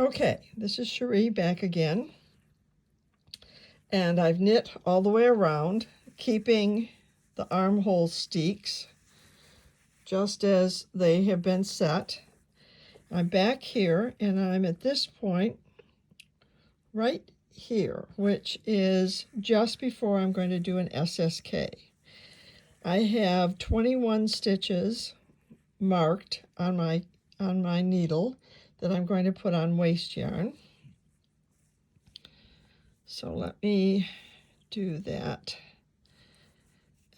Okay, this is Cherie back again, and I've knit all the way around, keeping the armhole steeks just as they have been set. I'm back here, and I'm at this point right here, which is just before I'm going to do an SSK. I have 21 stitches marked on my needle that I'm going to put on waste yarn. So let me do that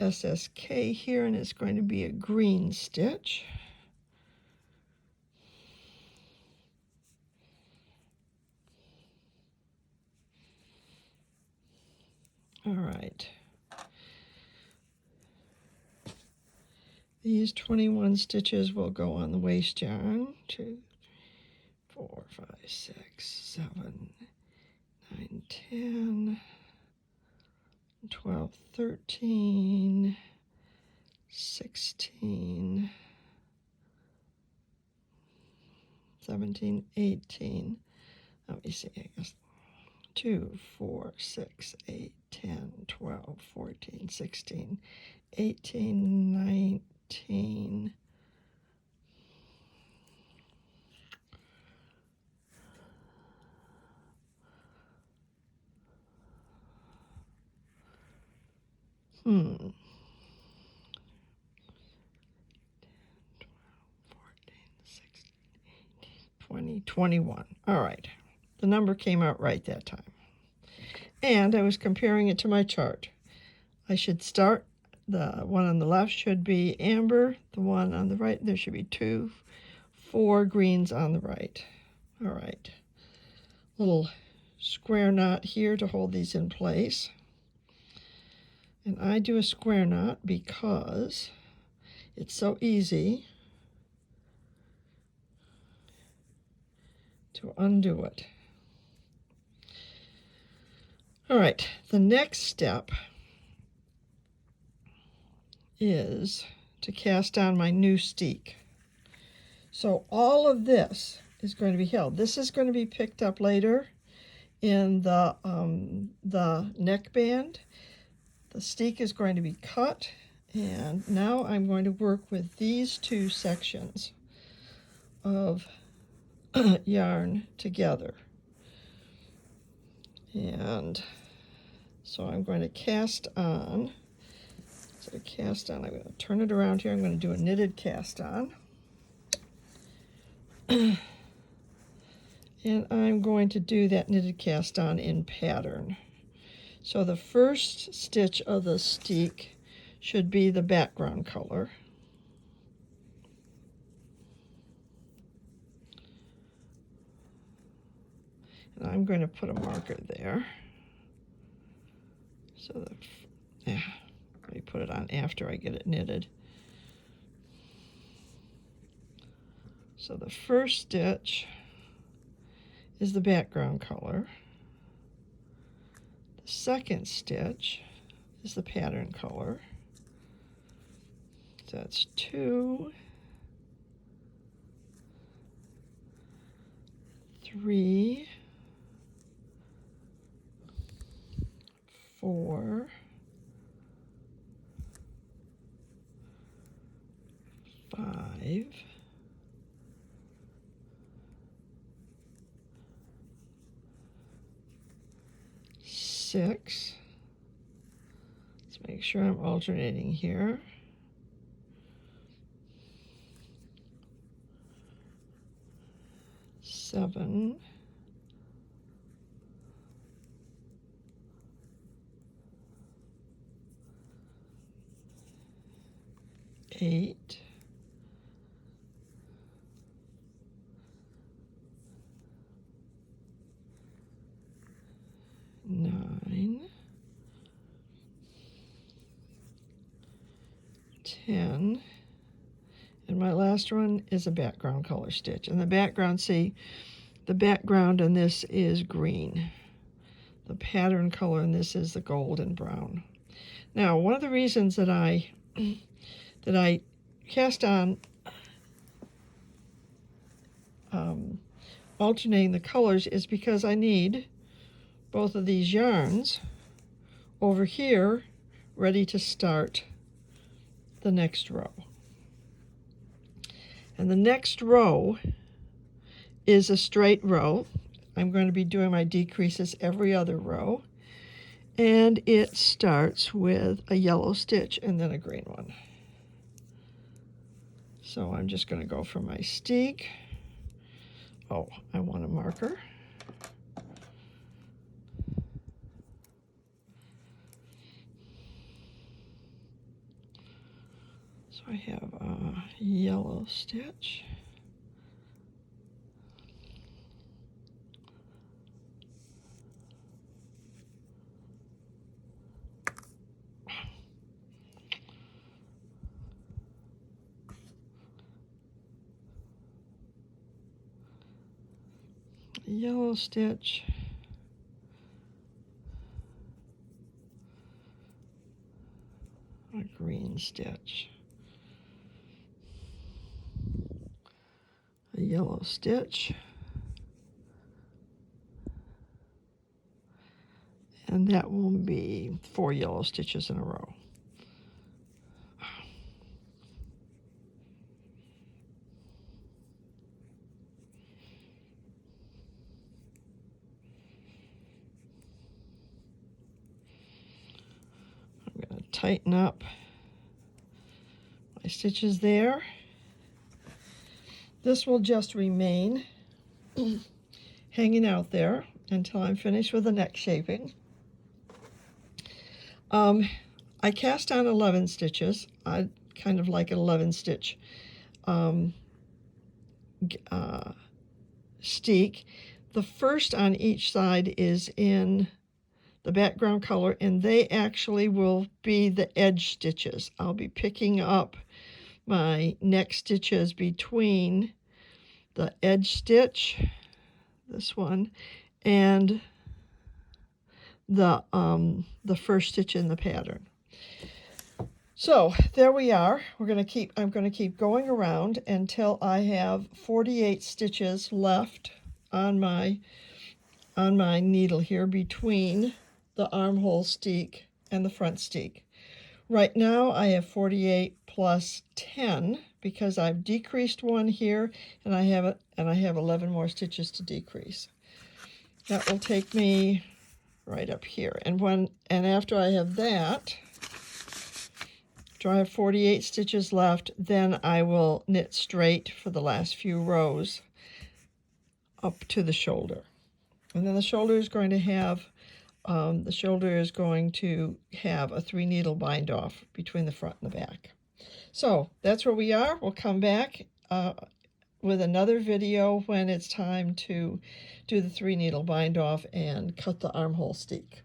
SSK here, and it's going to be a green stitch. All right. These 21 stitches will go on the waste yarn. 2, 3, 4, 5, 6, 7, 9, 10, 12, 13, 16, 17, 18. Let me see, I guess 2, 4, 6, 8, 10, 12, 14, 16, 18, 19. Hmm. 10, 12, 14, 16, 18, 20, 21. All right. The number came out right that time. And I was comparing it to my chart. I should start, the one on the left should be amber, the one on the right, there should be 2, 4 greens on the right. All right. Little square knot here to hold these in place. And I do a square knot because it's so easy to undo it. All right, the next step is to cast on my new steek. So all of this is going to be held. This is going to be picked up later in the neckband. The steek is going to be cut, and now I'm going to work with these 2 sections of yarn together. And so I'm going to cast on. So cast on, I'm going to turn it around here. I'm going to do a knitted cast on. And I'm going to do that knitted cast on in pattern. So the first stitch of the steek should be the background color. And I'm going to put a marker there. So that, yeah, let me put it on after I get it knitted. So the first stitch is the background color. The second stitch is the pattern color. So that's 2, 3, 4, 5, 6. Let's make sure I'm alternating here. 7, 8, 9, 10, and my last one is a background color stitch. And the background, see, the background in this is green. The pattern color in this is the gold and brown. Now, one of the reasons that I cast on alternating the colors is because I need both of these yarns over here ready to start the next row. And the next row is a straight row. I'm going to be doing my decreases every other row. And it starts with a yellow stitch and then a green one. So I'm just going to go for my steek. Oh, I want a marker. So I have a yellow stitch. Yellow stitch, a green stitch, a yellow stitch, and that will be 4 yellow stitches in a row. I'm going to tighten up my stitches there. This will just remain hanging out there until I'm finished with the neck shaping. I cast on 11 stitches. I kind of like an 11 stitch steek. The first on each side is in the background color, and they actually will be the edge stitches. I'll be picking up my neck stitches between the edge stitch, this one, and the first stitch in the pattern. So there we are. I'm going to keep going around until I have 48 stitches left on my needle here between the armhole steek and the front steek. Right now I have 48 plus 10 because I've decreased one here, and I have 11 more stitches to decrease. That will take me right up here. And after I have that, after I have 48 stitches left, then I will knit straight for the last few rows up to the shoulder. And then the shoulder is going to have a 3 needle bind off between the front and the back. So that's where we are. We'll come back with another video when it's time to do the 3 needle bind off and cut the armhole steek.